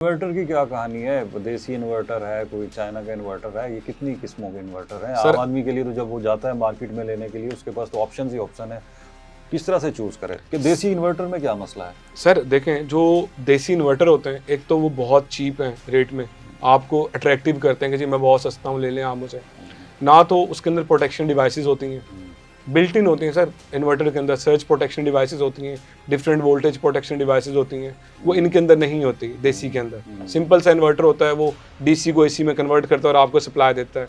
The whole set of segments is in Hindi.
इन्वर्टर की क्या कहानी है? देसी इन्वर्टर है, कोई चाइना का इन्वर्टर है, ये कितनी किस्मों के इन्वर्टर हैं? सर आम आदमी के लिए तो जब वो जाता है मार्केट में लेने के लिए, उसके पास तो ऑप्शन ही ऑप्शन है। किस तरह से चूज करे कि देसी इन्वर्टर में क्या मसला है? सर देखें, जो देसी इन्वर्टर होते हैं, एक तो वो बहुत चीप हैं रेट में, आपको अट्रैक्टिव करते हैं कि जी मैं बहुत सस्ता हूँ, ले लें आप मुझे। ना तो उसके अंदर प्रोटेक्शन डिवाइसेस होती हैं, बिल्ट इन होती हैं सर इन्वर्टर के अंदर, सर्ज प्रोटेक्शन डिवाइसेस होती हैं, डिफरेंट वोल्टेज प्रोटेक्शन डिवाइसेस होती हैं, वो इनके अंदर नहीं होती देसी के अंदर। सिंपल सा इन्वर्टर होता है, वो डीसी को एसी में कन्वर्ट करता है और आपको सप्लाई देता है।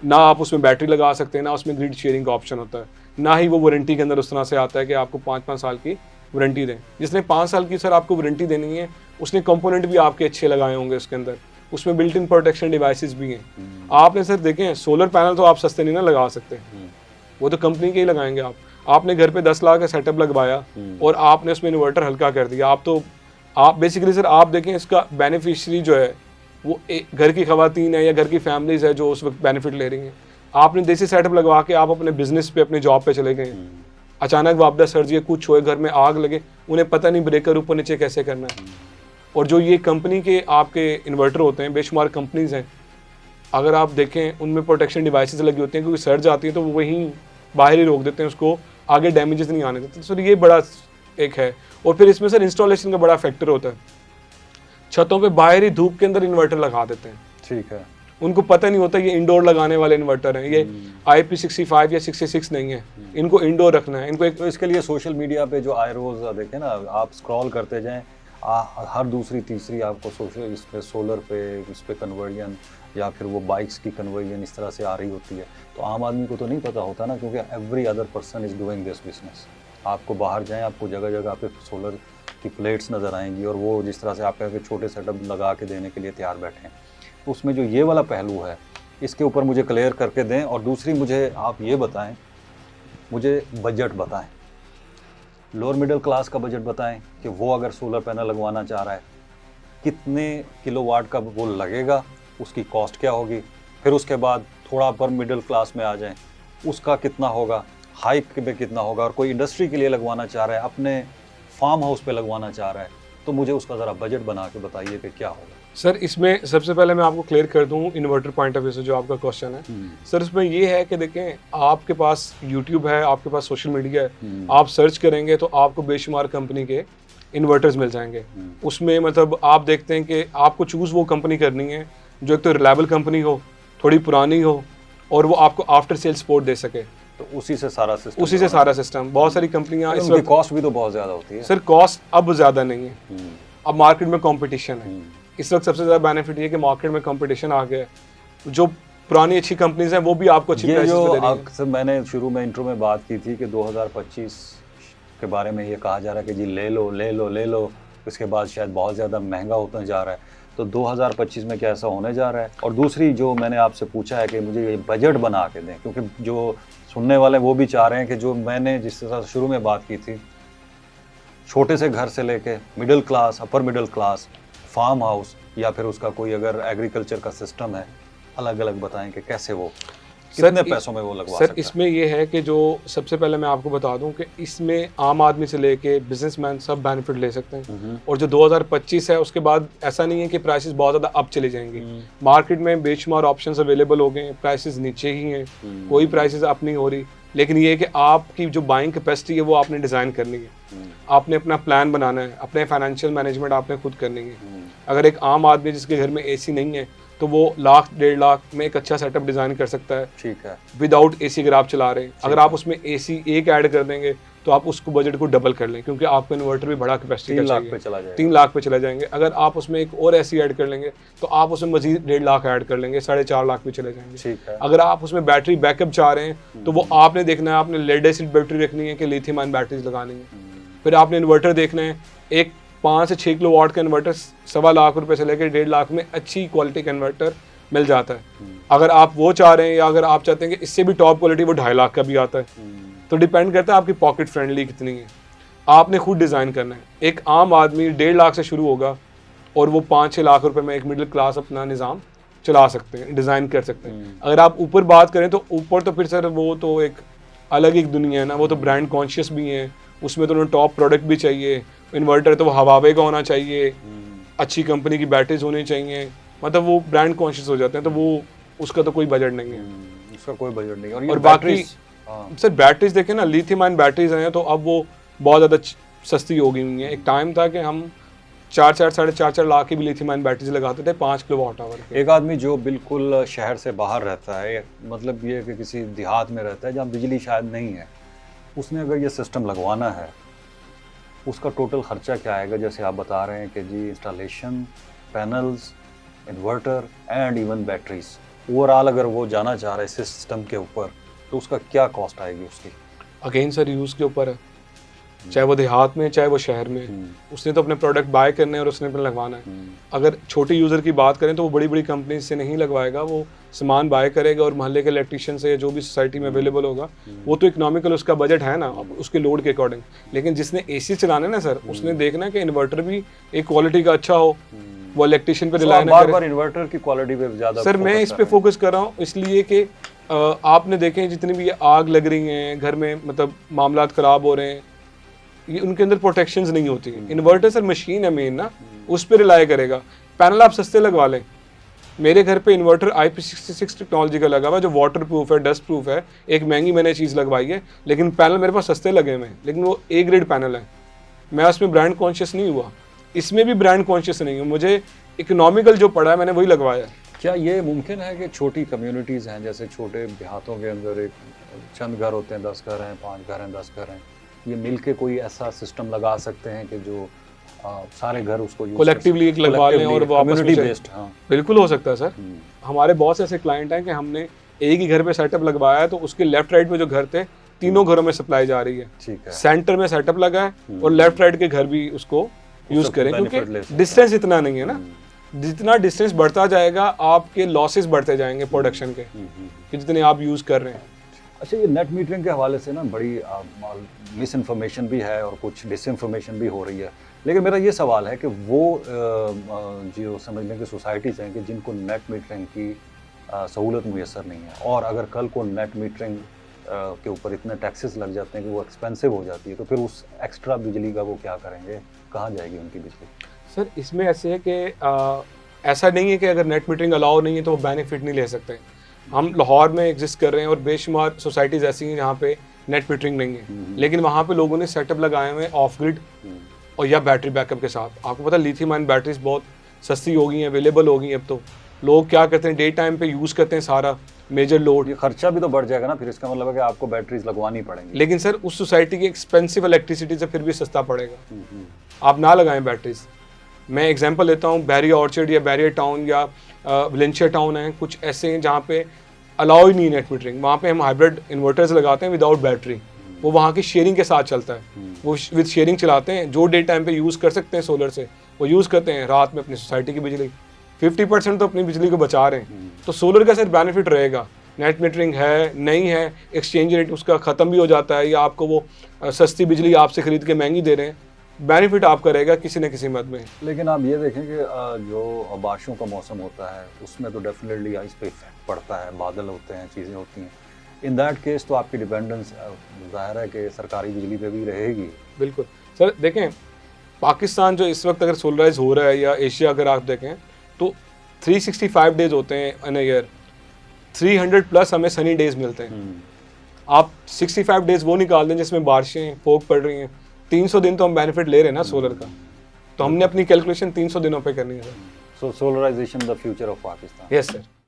ना आप उसमें बैटरी लगा सकते हैं, ना उसमें ग्रिड शेयरिंग का ऑप्शन होता है, ना ही वो वारंटी के अंदर उस तरह से आता है कि आपको 5-5 साल की वारंटी दें। जिसने 5 साल की सर आपको वारंटी देनी है, उसने कंपोनेंट भी आपके अच्छे लगाए होंगे उसके अंदर, उसमें बिल्ट इन प्रोटेक्शन डिवाइसेस भी हैं। आपने सर देखें, सोलर पैनल तो आप सस्ते नहीं ना लगा सकते, वो तो कंपनी के ही लगाएंगे। आपने घर पे 10 लाख का सेटअप लगवाया और आपने उसमें इन्वर्टर हल्का कर दिया। आप बेसिकली सर आप देखें, इसका बेनिफिशियरी जो है वो घर की खवातीन है या घर की फैमिलीज है जो उस वक्त बेनिफिट ले रही हैं। आपने देसी सेटअप लगवा के आप अपने बिजनेस पे, अपने जॉब पे चले गए, अचानक वापदा सर्जी है, कुछ होए, घर में आग लगे, उन्हें पता नहीं ब्रेकर ऊपर नीचे कैसे करना है। और जो ये कंपनी के आपके इन्वर्टर होते हैं, बेशुमार कंपनीज हैं, अगर आप देखें उनमें प्रोटेक्शन डिवाइसेस लगी होती हैं, क्योंकि सर्ज आती है तो वो वहीं बाहर ही रोक देते हैं, उसको आगे डैमेजेस नहीं आने देते। सर ये बड़ा एक है। और फिर इसमें सर इंस्टॉलेशन का बड़ा फैक्टर होता है। छतों पे बाहर ही धूप के अंदर इन्वर्टर लगा देते हैं, ठीक है, उनको पता नहीं होता ये इंडोर लगाने वाले इन्वर्टर हैं, ये IP65 या 66 नहीं है, इनको इंडोर रखना है, इनको एक। तो इसके लिए सोशल मीडिया पे जो आए रोज देखें ना, आप स्क्रॉल करते जाएं, हर दूसरी तीसरी आपको सोशल इस पे सोलर पे, इस पे कन्वर्जन या फिर वो बाइक्स की कन्वर्जन इस तरह से आ रही होती है। तो आम आदमी को तो नहीं पता होता ना, क्योंकि every other person is doing this business. आपको बाहर जाएं, आपको जगह जगह पे सोलर की प्लेट्स नज़र आएंगी और वो जिस तरह से आप कह छोटे सेटअप लगा के देने के लिए तैयार बैठे हैं। तो उसमें जो ये वाला पहलू है, इसके ऊपर मुझे क्लियर करके दें। और दूसरी मुझे आप ये बताएं, मुझे बजट बताएं, लोअर मिडिल क्लास का बजट बताएं कि वो अगर सोलर पैनल लगवाना चाह रहा है, कितने किलोवाट का वो लगेगा, उसकी कॉस्ट क्या होगी। फिर उसके बाद थोड़ा अपर मिडिल क्लास में आ जाएं, उसका कितना होगा, हाइक पे कितना होगा। और कोई इंडस्ट्री के लिए लगवाना चाह रहा है, अपने फार्म हाउस पे लगवाना चाह रहा है, तो मुझे उसका ज़रा बजट बना के बताइए कि क्या होगा। सर इसमें सबसे पहले मैं आपको क्लियर कर दूं इन्वर्टर पॉइंट ऑफ व्यू से जो आपका क्वेश्चन है। सर इसमें ये है कि देखें, आपके पास यूट्यूब है, आपके पास सोशल मीडिया है, आप सर्च करेंगे तो आपको बेशुमार कंपनी के इन्वर्टर्स मिल जाएंगे। उसमें मतलब आप देखते हैं कि आपको चूज़ वो कंपनी करनी है जो एक तो रिलायबल कंपनी हो, थोड़ी पुरानी हो, और वो आपको आफ्टर सेल सपोर्ट दे सके। तो उसी से सारा सिस्टम बहुत सारी कंपनियां, इस वक्त कॉस्ट भी तो बहुत ज़्यादा होती है। सर कॉस्ट अब ज़्यादा नहीं है, अब मार्केट में कंपटीशन है। इस वक्त सबसे ज़्यादा बेनिफिट ये है कि मार्केट में कंपटीशन आ गया है। जो पुरानी अच्छी कंपनीज हैं वो भी आपको अच्छी प्राइसेस पे दे रही हैं। अक्सर मैंने शुरू में इंट्रो में बात की थी कि 2025 के बारे में ये कहा जा रहा है कि जी ले लो ले लो ले लो, उसके बाद शायद बहुत ज़्यादा महंगा होता जा रहा है। तो 2025 में क्या ऐसा होने जा रहा है? और दूसरी जो मैंने आपसे पूछा है कि मुझे ये बजट बना के दें, क्योंकि जो सुनने वाले वो भी चाह रहे हैं कि जो मैंने जिस तरह शुरू में बात की थी, छोटे से घर से लेके middle class, upper middle class, farm house, या फिर उसका कोई अगर एग्रीकल्चर का सिस्टम है, अलग अलग बताएं कि कैसे वो कितने पैसों में वो लगवा सकता है। सर इसमें ये है कि जो सबसे पहले मैं आपको बता दूं कि इसमें आम आदमी से लेके बिजनेसमैन सब बेनिफिट ले सकते हैं। और जो 2025 है उसके बाद ऐसा नहीं है कि प्राइसेस बहुत ज़्यादा अप चली जाएंगी। मार्केट में बेशुमार ऑप्शंस अवेलेबल हो गए हैं, प्राइसेस नीचे ही हैं, कोई प्राइसेस अप नहीं हो रही। लेकिन ये है कि आपकी जो बाइंग कैपेसिटी है वो आपने डिज़ाइन करनी है, आपने अपना प्लान बनाना है, अपने फाइनेंशियल मैनेजमेंट आपने खुद करनी है। अगर एक आम आदमी जिसके घर में AC नहीं है तो वो 1-1.5 लाख में एक अच्छा सेटअप डिज़ाइन कर सकता है, ठीक है, विदाउट AC अगर आप चला रहे हैं। अगर आप उसमें AC एक ऐड कर देंगे तो आप उसको बजट को डबल कर लें, क्योंकि आपको इन्वर्टर भी बड़ा कैपेसिटी का चाहिए, 3 लाख पे चला जाएंगे। अगर आप उसमें एक और AC ऐड कर लेंगे तो आप उसमें मजीद 1.5 लाख ऐड कर लेंगे, 4.5 लाख पे चले जाएंगे। ठीक है। अगर आप उसमें बैटरी बैकअप चाह रहे हैं तो वो आपने देखना है, आपने लेड एसिड बैटरी रखनी है कि लिथियम आयन बैटरीज लगानी है। फिर आपने इन्वर्टर देखना है, एक 5 से 6 किलोवाट का इन्वर्टर 1.25 लाख रुपए से लेकर 1.5 लाख में अच्छी क्वालिटी का इन्वर्टर मिल जाता है। अगर आप वो चाह रहे हैं, या अगर आप चाहते हैं कि इससे भी टॉप क्वालिटी, वो 2.5 लाख का भी आता है। तो डिपेंड करता है आपकी पॉकेट फ्रेंडली कितनी है, आपने खुद डिज़ाइन करना है। एक आम आदमी 1.5 लाख से शुरू होगा और वो 5-6 लाख रुपए में एक मिडिल क्लास अपना निज़ाम चला सकते हैं, डिज़ाइन कर सकते हैं। अगर आप ऊपर बात करें तो ऊपर तो फिर सर वो तो एक अलग एक दुनिया है ना, वो तो ब्रांड कॉन्शियस भी हैं, उसमें तो उन्हें टॉप प्रोडक्ट भी चाहिए। इन्वर्टर तो वो हवावे का होना चाहिए, अच्छी कंपनी की बैटरीज होनी चाहिए, मतलब वो ब्रांड कॉन्शियस हो जाते हैं, तो वो उसका तो कोई बजट नहीं है। उसका कोई बजट नहीं। और ये और बाकी बैटरीज, हाँ सर बैटरीज देखें ना, लिथियम आयन बैटरीज हैं तो अब वो बहुत ज़्यादा सस्ती हो गई हुई हैं। एक टाइम था कि हम 4-4 लाख की भी लिथियम आयन बैटरीज लगाते थे 5 किलोवाट आवर के। एक आदमी जो बिल्कुल शहर से बाहर रहता है, मतलब ये कि किसी देहात में रहता है जहाँ बिजली शायद नहीं है, उसने अगर ये सिस्टम लगवाना है, उसका टोटल खर्चा क्या आएगा? जैसे आप बता रहे हैं कि जी installation, panels, inverter and even batteries, overall अगर वो जाना चाह रहा है सिस्टम के ऊपर, तो उसका क्या कॉस्ट आएगी उसकी? अगेन सर यूज़ के ऊपर है, चाहे वो देहात में चाहे वो शहर में, उसने तो अपने प्रोडक्ट बाय करने हैं और उसने अपने लगवाना है। अगर छोटे यूज़र की बात करें तो वो बड़ी बड़ी कंपनी से नहीं लगवाएगा, वो सामान बाय करेगा और मोहल्ले के इलेक्ट्रिशियन से या जो भी सोसाइटी में अवेलेबल होगा, वो तो इकोनॉमिकल उसका बजट है ना उसके लोड के अकॉर्डिंग। लेकिन जिसने एसी चलाना है ना सर, उसने देखना है कि इन्वर्टर भी एक क्वालिटी का अच्छा हो, वो इलेक्ट्रिशियन पे रिलाय ना करे। बार इन्वर्टर की क्वालिटी पे ज़्यादा सर मैं इस पे फोकस कर रहा हूँ इसलिए कि आपने देखें जितनी भी ये आग लग रही हैं घर में, मतलब मामलात ख़राब हो रहे हैं, ये उनके अंदर प्रोटेक्शंस नहीं होती हैं। इन्वर्टर सर मशीन है मेन ना, उस पर रिलाय करेगा। पैनल आप सस्ते लगवा लें, मेरे घर पे इन्वर्टर IP66 टेक्नोलॉजी का लगा हुआ है जो वाटर प्रूफ है, डस्ट प्रूफ है। एक महंगी मैंने चीज़ लगवाई है, लेकिन पैनल मेरे पास सस्ते लगे हुए हैं, लेकिन वो A ग्रेड पैनल है। मैं उसमें ब्रांड कॉन्शियस नहीं हुआ, इसमें भी ब्रांड कॉन्शियस नहीं हूँ, मुझे इकोनॉमिकल जो पड़ा है मैंने वही लगवाया है। क्या ये मुमकिन है कि छोटी कम्युनिटीज़ हैं, जैसे छोटे देहातों के अंदर एक चंद घर होते हैं, 10 घर हैं, 5 घर हैं, 10 घर हैं, ये मिल के कोई ऐसा सिस्टम लगा सकते हैं कि जो सारे घर उसको यूज कोलेक्टिवली एक लगवा लें और वो आपस में कम्युनिटी बेस्ड? हाँ, बिल्कुल हो सकता है सर। हमारे बहुत से ऐसे क्लाइंट हैं कि हमने एक ही घर पे सेटअप लगवाया है, तो उसके लेफ्ट राइट में जो घर थे, तीनों घरों में सप्लाई जा रही है। ठीक है। सेंटर में सेटअप लगा है और लेफ्ट राइट के घर भी उसको यूज करें, benefit ले क्योंकि सकते डिस्टेंस इतना नहीं है ना। जितना डिस्टेंस बढ़ता जाएगा आपके लॉसेस बढ़ते जाएंगे प्रोडक्शन के, कि जितने आप यूज कर रहे हैं। अच्छा, ये नेट मीटरिंग के हवाले से ना बड़ी मिस इन्फॉर्मेशन भी है और कुछ डिसइंफॉर्मेशन भी हो रही है, लेकिन मेरा ये सवाल है कि वो जो समझ लें कि सोसाइटीज़ हैं कि जिनको नेट मीटरिंग की सहूलत मुयसर नहीं है, और अगर कल को नेट मीटरिंग के ऊपर इतने टैक्सेस लग जाते हैं कि वो एक्सपेंसिव हो जाती है, तो फिर उस एक्स्ट्रा बिजली का वो क्या करेंगे? कहाँ जाएगी उनकी बिजली? सर इसमें ऐसे है कि ऐसा नहीं है कि अगर नेट मीटरिंग अलाउ नहीं है तो वो बेनिफिट नहीं ले सकते। हम लाहौर में एग्जिस्ट कर रहे हैं और बेशुमार सोसाइटीज़ ऐसी हैं जहाँ पे नेट मीटरिंग नहीं है, लेकिन वहाँ पे लोगों ने सेटअप लगाए हुए हैं ऑफ ग्रिड और या बैटरी बैकअप के साथ। आपको पता है लिथियम आयन बैटरीज बहुत सस्ती हो गई हैं, अवेलेबल हो गई हैं। अब तो लोग क्या करते हैं, डे टाइम पे यूज़ करते हैं सारा मेजर लोड। ये खर्चा भी तो बढ़ जाएगा ना फिर, इसका मतलब है कि आपको बैटरीज लगवानी पड़ेंगी। लेकिन सर उस सोसाइटी की एक्सपेंसिव इलेक्ट्रिसिटी से फिर भी सस्ता पड़ेगा। आप ना लगाएं बैटरीज। मैं एग्जांपल लेता हूँ, बैरियर ऑर्चर्ड या बैरियर टाउन या वलेंशिया टाउन है, कुछ ऐसे हैं जहाँ पे अलाउ ही नहीं है नेट मीटरिंग। वहाँ पे हम हाइब्रिड इन्वर्टर्स लगाते हैं विदाउट बैटरी, वो वहाँ की शेयरिंग के साथ चलता है। वो विद शेयरिंग चलाते हैं, जो डे टाइम पे यूज़ कर सकते हैं सोलर से वो यूज़ करते हैं, रात में अपनी सोसाइटी की बिजली 50% तो अपनी बिजली को बचा रहे हैं। तो सोलर का सर बेनिफिट रहेगा। नेट मीटरिंग है नहीं है, एक्सचेंज रेट उसका ख़त्म भी हो जाता है, या आपको वो सस्ती बिजली आपसे ख़रीद के महंगी दे रहे हैं, बेनिफिट आपका रहेगा किसी न किसी मद में। लेकिन आप ये देखें कि जो बारिशों का मौसम होता है उसमें तो डेफिनेटली इस पर इफेक्ट पड़ता है, बादल होते हैं, चीज़ें होती हैं। इन दैट केस तो आपकी डिपेंडेंस ज़ाहिर है कि सरकारी बिजली पे भी रहेगी। बिल्कुल सर, देखें पाकिस्तान जो इस वक्त अगर सोलराइज हो रहा है, या एशिया अगर आप देखें तो 365 डेज होते हैं इन अ ईयर, 300 प्लस हमें सनी डेज मिलते हैं। आप 65 डेज वो निकाल दें जिसमें बारिशें फोक पड़ रही हैं, 300 दिन तो हम बेनिफिट ले रहे हैं ना सोलर का, तो हमने अपनी कैलकुलेशन 300 दिनों पे करनी है। So solarisation the future of Pakistan. Yes sir.